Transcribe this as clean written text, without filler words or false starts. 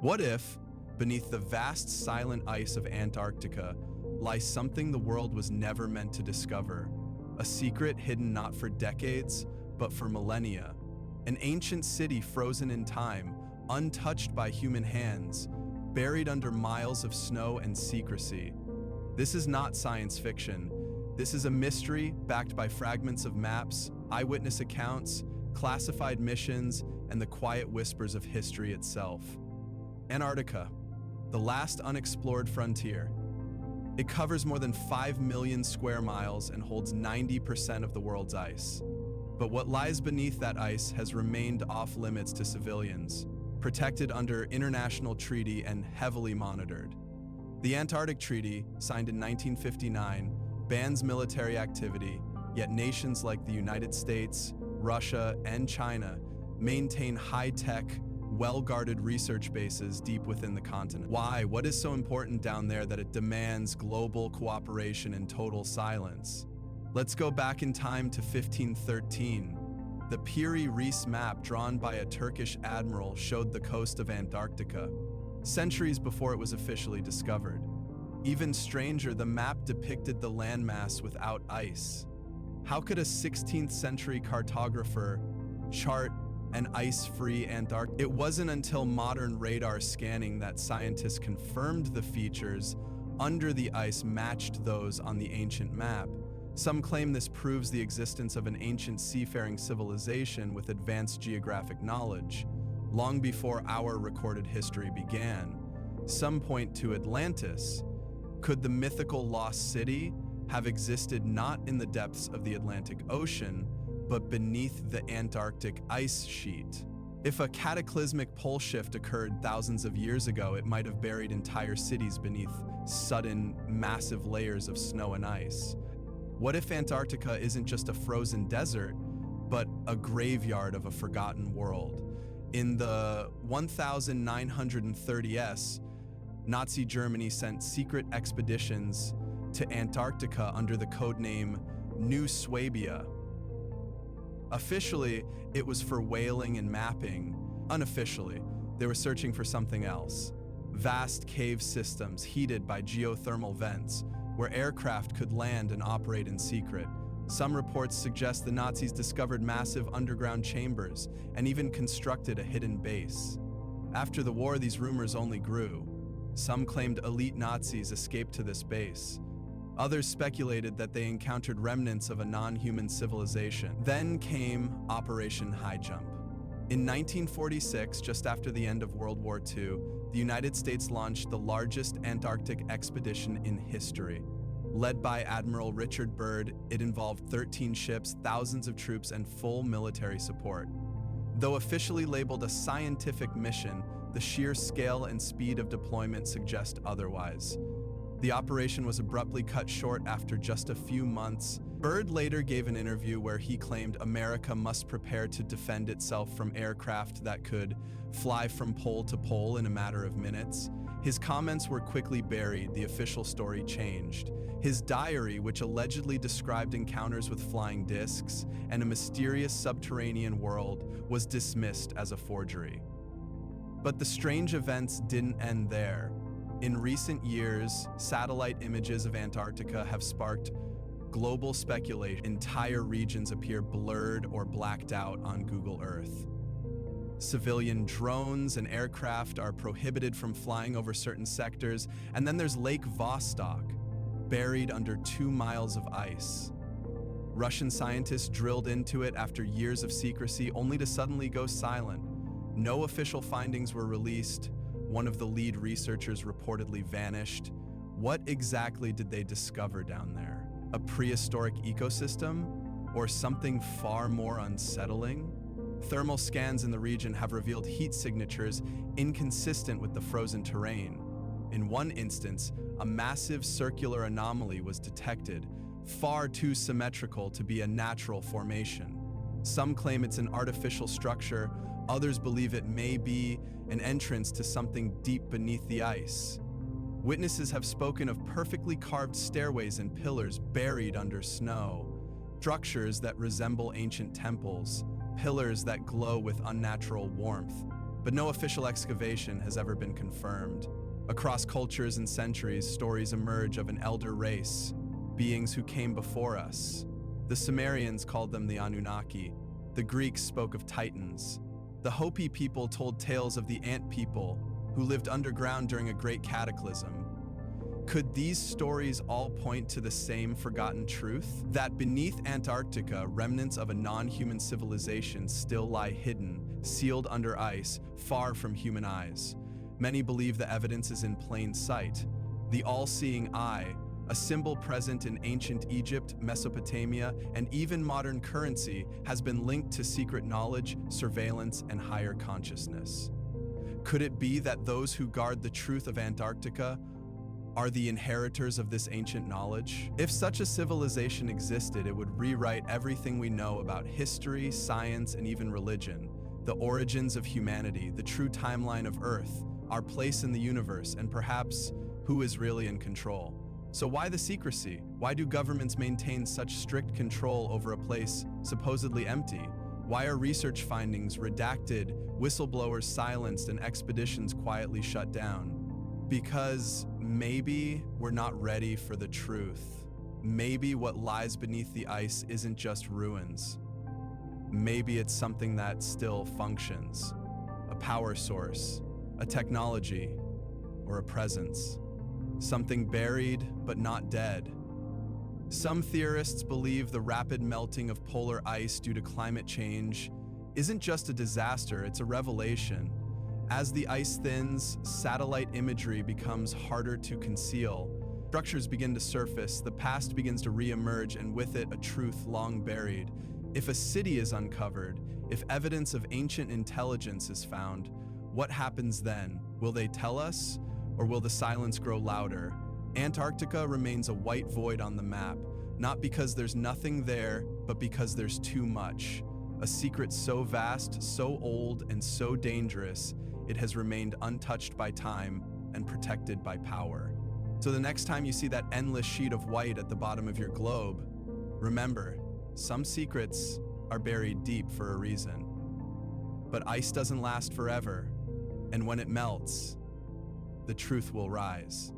What if, beneath the vast silent ice of Antarctica, lies something the world was never meant to discover? A secret hidden not for decades, but for millennia. An ancient city frozen in time, untouched by human hands, buried under miles of snow and secrecy. This is not science fiction. This is a mystery backed by fragments of maps, eyewitness accounts, classified missions, and the quiet whispers of history itself. Antarctica, the last unexplored frontier. It covers more than 5 million square miles and holds 90% of the world's ice. But what lies beneath that ice has remained off limits to civilians, protected under international treaty and heavily monitored. The Antarctic Treaty, signed in 1959, bans military activity, yet nations like the United States, Russia, and China maintain high-tech, well-guarded research bases deep within the continent. Why? What is so important down there that it demands global cooperation and total silence? Let's go back in time to 1513. The Piri Reis map drawn by a Turkish admiral showed the coast of Antarctica, centuries before it was officially discovered. Even stranger, the map depicted the landmass without ice. How could a 16th century cartographer chart an ice-free Antarctica? It wasn't until modern radar scanning that scientists confirmed the features under the ice matched those on the ancient map. Some claim this proves the existence of an ancient seafaring civilization with advanced geographic knowledge, long before our recorded history began. Some point to Atlantis. Could the mythical lost city have existed not in the depths of the Atlantic Ocean, but beneath the Antarctic ice sheet? If a cataclysmic pole shift occurred thousands of years ago, it might have buried entire cities beneath sudden, massive layers of snow and ice. What if Antarctica isn't just a frozen desert, but a graveyard of a forgotten world? In the 1930s, Nazi Germany sent secret expeditions to Antarctica under the codename New Swabia. Officially, it was for whaling and mapping. Unofficially, they were searching for something else. Vast cave systems heated by geothermal vents, where aircraft could land and operate in secret. Some reports suggest the Nazis discovered massive underground chambers and even constructed a hidden base. After the war, these rumors only grew. Some claimed elite Nazis escaped to this base. Others speculated that they encountered remnants of a non-human civilization. Then came Operation Highjump. In 1946, just after the end of World War II, the United States launched the largest Antarctic expedition in history. Led by Admiral Richard Byrd, it involved 13 ships, thousands of troops, and full military support. Though officially labeled a scientific mission, the sheer scale and speed of deployment suggest otherwise. The operation was abruptly cut short after just a few months. Byrd later gave an interview where he claimed America must prepare to defend itself from aircraft that could fly from pole to pole in a matter of minutes. His comments were quickly buried. The official story changed. His diary, which allegedly described encounters with flying discs and a mysterious subterranean world, was dismissed as a forgery. But the strange events didn't end there. In recent years, satellite images of Antarctica have sparked global speculation. Entire regions appear blurred or blacked out on Google Earth. Civilian drones and aircraft are prohibited from flying over certain sectors, and then there's Lake Vostok, buried under 2 miles of ice. Russian scientists drilled into it after years of secrecy, only to suddenly go silent. No official findings were released. One of the lead researchers reportedly vanished. What exactly did they discover down there? A prehistoric ecosystem? Or something far more unsettling? Thermal scans in the region have revealed heat signatures inconsistent with the frozen terrain. In one instance, a massive circular anomaly was detected, far too symmetrical to be a natural formation. Some claim it's an artificial structure, others believe it may be an entrance to something deep beneath the ice. Witnesses have spoken of perfectly carved stairways and pillars buried under snow, structures that resemble ancient temples, pillars that glow with unnatural warmth. but no official excavation has ever been confirmed. Across cultures and centuries, stories emerge of an elder race, beings who came before us. The Sumerians called them the Anunnaki. The Greeks spoke of Titans. The Hopi people told tales of the ant people who lived underground during a great cataclysm. Could these stories all point to the same forgotten truth? That beneath Antarctica, remnants of a non-human civilization still lie hidden, sealed under ice, far from human eyes. Many believe the evidence is in plain sight. The all-seeing eye, a symbol present in ancient Egypt, Mesopotamia, and even modern currency, has been linked to secret knowledge, surveillance, and higher consciousness. Could it be that those who guard the truth of Antarctica are the inheritors of this ancient knowledge? If such a civilization existed, it would rewrite everything we know about history, science, and even religion. The origins of humanity, the true timeline of Earth, our place in the universe, and perhaps who is really in control. So why the secrecy? Why do governments maintain such strict control over a place supposedly empty? Why are research findings redacted, whistleblowers silenced, and expeditions quietly shut down? Because maybe we're not ready for the truth. Maybe what lies beneath the ice isn't just ruins. Maybe it's something that still functions. A power source, a technology, or a presence. Something buried but not dead. Some theorists believe the rapid melting of polar ice due to climate change isn't just a disaster, it's a revelation. As the ice thins, satellite imagery becomes harder to conceal. Structures begin to surface, the past begins to re-emerge, and with it, a truth long buried. If a city is uncovered, if evidence of ancient intelligence is found, what happens then? Will they tell us, or will the silence grow louder? Antarctica remains a white void on the map, not because there's nothing there, but because there's too much. A secret so vast, so old, and so dangerous, it has remained untouched by time and protected by power. So the next time you see that endless sheet of white at the bottom of your globe, remember, some secrets are buried deep for a reason. But ice doesn't last forever, and when it melts, the truth will rise.